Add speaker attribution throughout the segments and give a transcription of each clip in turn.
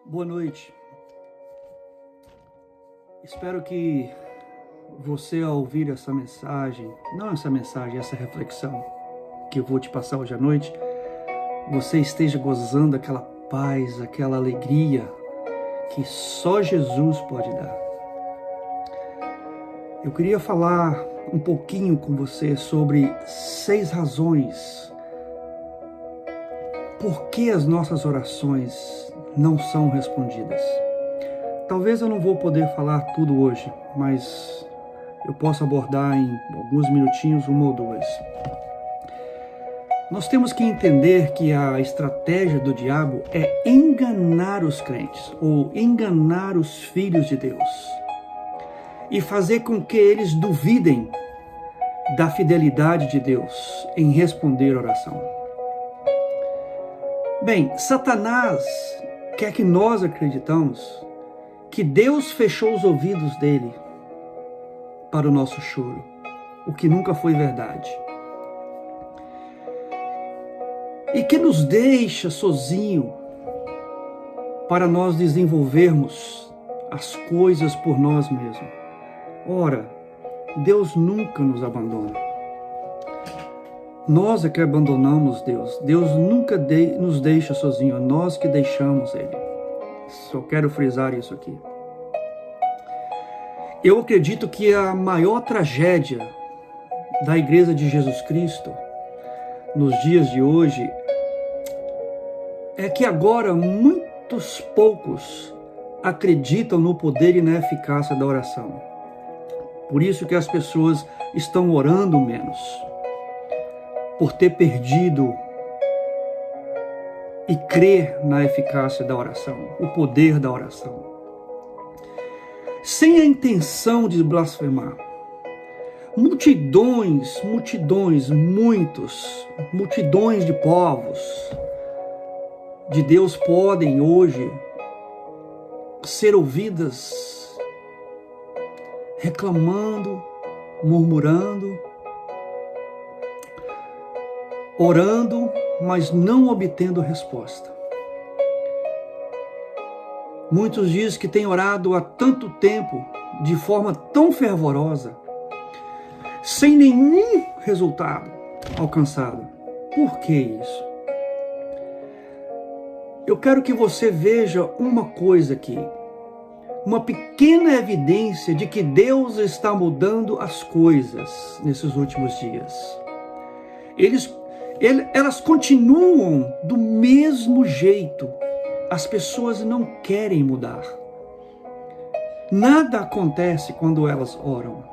Speaker 1: Boa noite. Espero que você, ao ouvir essa mensagem, essa reflexão que eu vou te passar hoje à noite, você esteja gozando aquela paz, aquela alegria que só Jesus pode dar. Eu queria falar um pouquinho com você sobre 6 razões por que as nossas orações não são respondidas. Talvez eu não vou poder falar tudo hoje, mas eu posso abordar em alguns minutinhos, 1 ou 2. Nós temos que entender que a estratégia do diabo é enganar os crentes, ou enganar os filhos de Deus, e fazer com que eles duvidem da fidelidade de Deus em responder a oração. Bem, Satanás quer que nós acreditamos que Deus fechou os ouvidos dele para o nosso choro, o que nunca foi verdade. E que nos deixa sozinho para nós desenvolvermos as coisas por nós mesmos. Ora, Deus nunca nos abandona. Nós é que abandonamos Deus. Deus nunca nos deixa sozinho, nós que deixamos Ele. Só quero frisar isso aqui. Eu acredito que a maior tragédia da Igreja de Jesus Cristo nos dias de hoje é que agora muitos poucos acreditam no poder e na eficácia da oração. Por isso que as pessoas estão orando menos, por ter perdido e crer na eficácia da oração, o poder da oração. Sem a intenção de blasfemar, multidões de povos de Deus podem hoje ser ouvidas reclamando, murmurando, orando, mas não obtendo resposta. Muitos dizem que têm orado há tanto tempo, de forma tão fervorosa, sem nenhum resultado alcançado. Por que isso? Eu quero que você veja uma coisa aqui, uma pequena evidência de que Deus está mudando as coisas nesses últimos dias. Elas continuam do mesmo jeito. As pessoas não querem mudar. Nada acontece quando elas oram.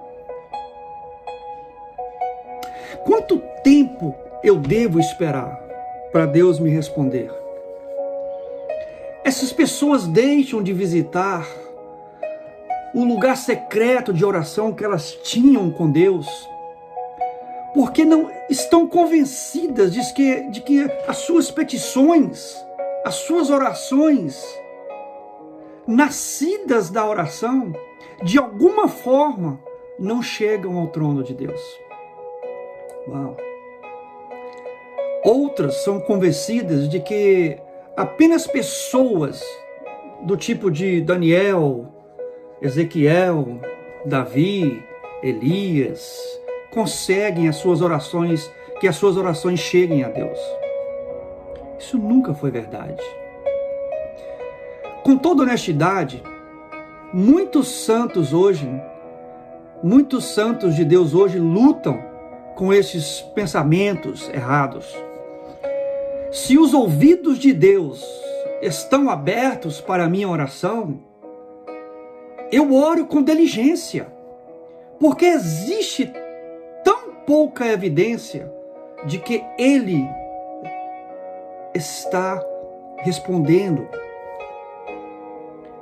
Speaker 1: Quanto tempo eu devo esperar para Deus me responder? Essas pessoas deixam de visitar o lugar secreto de oração que elas tinham com Deus, porque não estão convencidas de que as suas petições, as suas orações, nascidas da oração, de alguma forma, não chegam ao trono de Deus. Uau! Outras são convencidas de que apenas pessoas do tipo de Daniel, Ezequiel, Davi, Elias, conseguem que as suas orações cheguem a Deus. Isso nunca foi verdade. Com toda honestidade, muitos santos de Deus hoje lutam com esses pensamentos errados. Se os ouvidos de Deus estão abertos para a minha oração, eu oro com diligência, porque existe tão pouca evidência de que Ele está respondendo.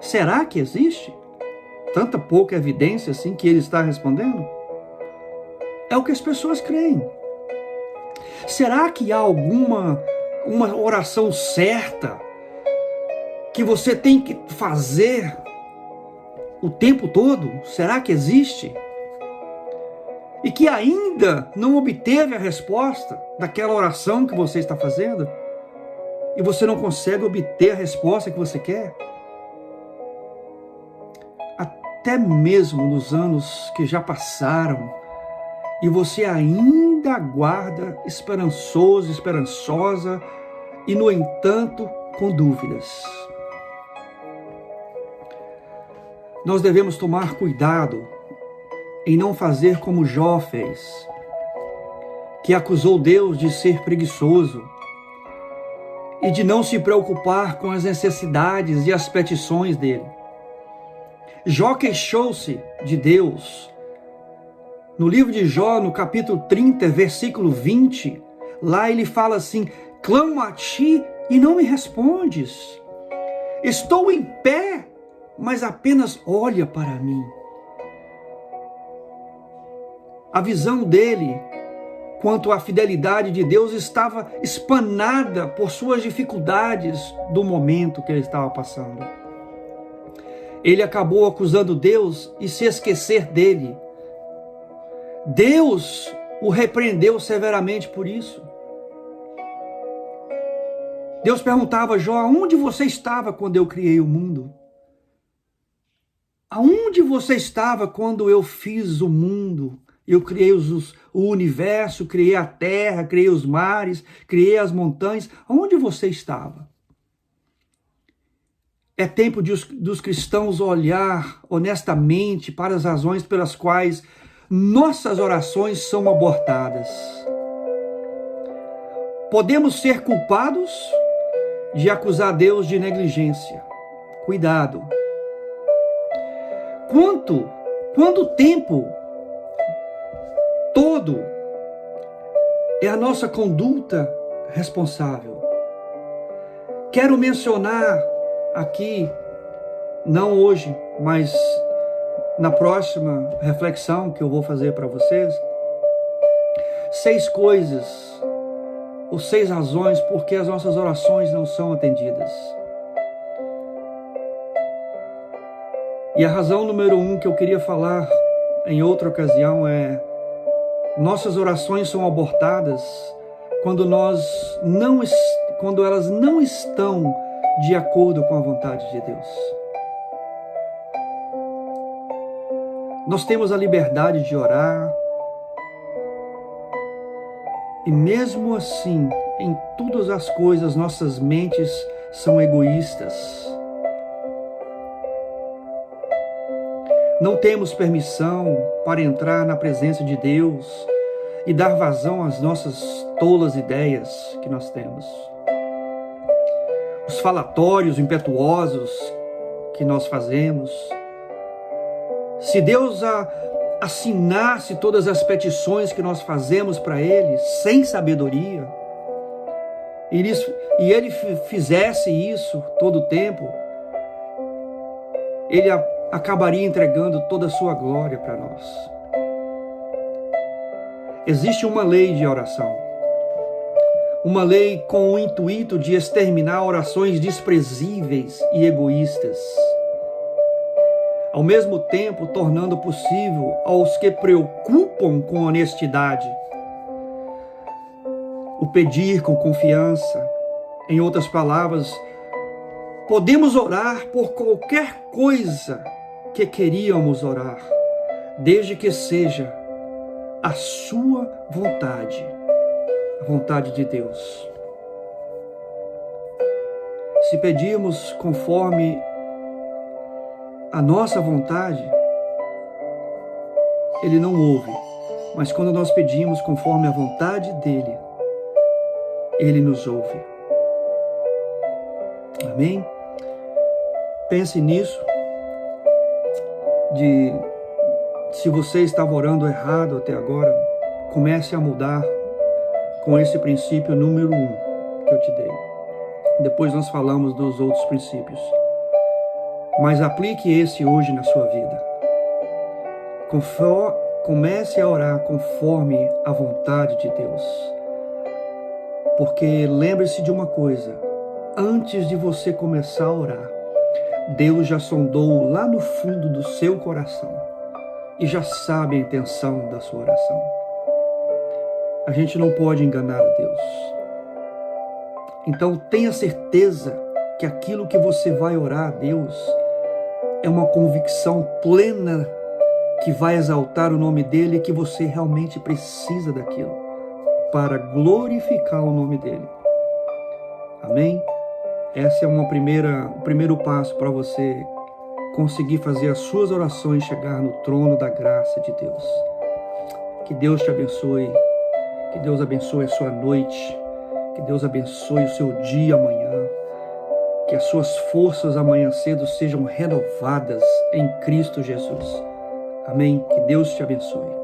Speaker 1: Será que existe tanta pouca evidência assim que Ele está respondendo? É o que as pessoas creem. Será que há uma oração certa que você tem que fazer o tempo todo? Será que existe? E que ainda não obteve a resposta daquela oração que você está fazendo? E você não consegue obter a resposta que você quer? até mesmo nos anos que já passaram, e você ainda aguarda esperançoso, esperançosa, e no entanto com dúvidas. Nós devemos tomar cuidado em não fazer como Jó fez, que acusou Deus de ser preguiçoso e de não se preocupar com as necessidades e as petições dele. Jó queixou-se de Deus. No livro de Jó, no capítulo 30, versículo 20, lá ele fala assim: clamo a ti e não me respondes. Estou em pé, mas apenas olha para mim. A visão dele quanto à fidelidade de Deus estava espanada por suas dificuldades do momento que ele estava passando. Ele acabou acusando Deus e se esquecer dele. Deus o repreendeu severamente por isso. Deus perguntava a Jó: aonde você estava quando eu criei o mundo? Aonde você estava quando eu fiz o mundo? Eu criei o universo, criei a terra, criei os mares, criei as montanhas. Aonde você estava? É tempo dos cristãos olhar honestamente para as razões pelas quais nossas orações são abortadas. Podemos ser culpados de acusar Deus de negligência. Cuidado. Quanto tempo todo é a nossa conduta responsável? Quero mencionar aqui, não hoje, mas na próxima reflexão que eu vou fazer para vocês, 6 coisas ou 6 razões por que as nossas orações não são atendidas. E a razão número 1 que eu queria falar em outra ocasião é: nossas orações são abortadas quando elas não estão de acordo com a vontade de Deus. Nós temos a liberdade de orar, e mesmo assim, em todas as coisas, nossas mentes são egoístas. Não temos permissão para entrar na presença de Deus e dar vazão às nossas tolas ideias que nós temos. Os falatórios impetuosos que nós fazemos. Se Deus assinasse todas as petições que nós fazemos para Ele sem sabedoria, e Ele fizesse isso todo o tempo, Ele acabaria entregando toda a sua glória para nós. Existe uma lei de oração. Uma lei com o intuito de exterminar orações desprezíveis e egoístas, ao mesmo tempo tornando possível aos que preocupam com honestidade o pedir com confiança. Em outras palavras, podemos orar por qualquer coisa que queríamos orar, desde que seja a sua vontade, a vontade de Deus. Se pedirmos conforme a nossa vontade, Ele não ouve. Mas quando nós pedimos conforme a vontade dEle, Ele nos ouve. Amém? Pense nisso. Se você estava orando errado até agora, comece a mudar com esse princípio número 1 que eu te dei. Depois nós falamos dos outros princípios. Mas aplique esse hoje na sua vida. Comece a orar conforme a vontade de Deus. Porque lembre-se de uma coisa: antes de você começar a orar, Deus já sondou lá no fundo do seu coração e já sabe a intenção da sua oração. A gente não pode enganar a Deus. Então tenha certeza que aquilo que você vai orar a Deus é uma convicção plena que vai exaltar o nome dele e que você realmente precisa daquilo para glorificar o nome dele. Amém? Esse é o primeiro passo para você conseguir fazer as suas orações chegar no trono da graça de Deus. Que Deus te abençoe, que Deus abençoe a sua noite, que Deus abençoe o seu dia amanhã, que as suas forças amanhã cedo sejam renovadas em Cristo Jesus. Amém? Que Deus te abençoe.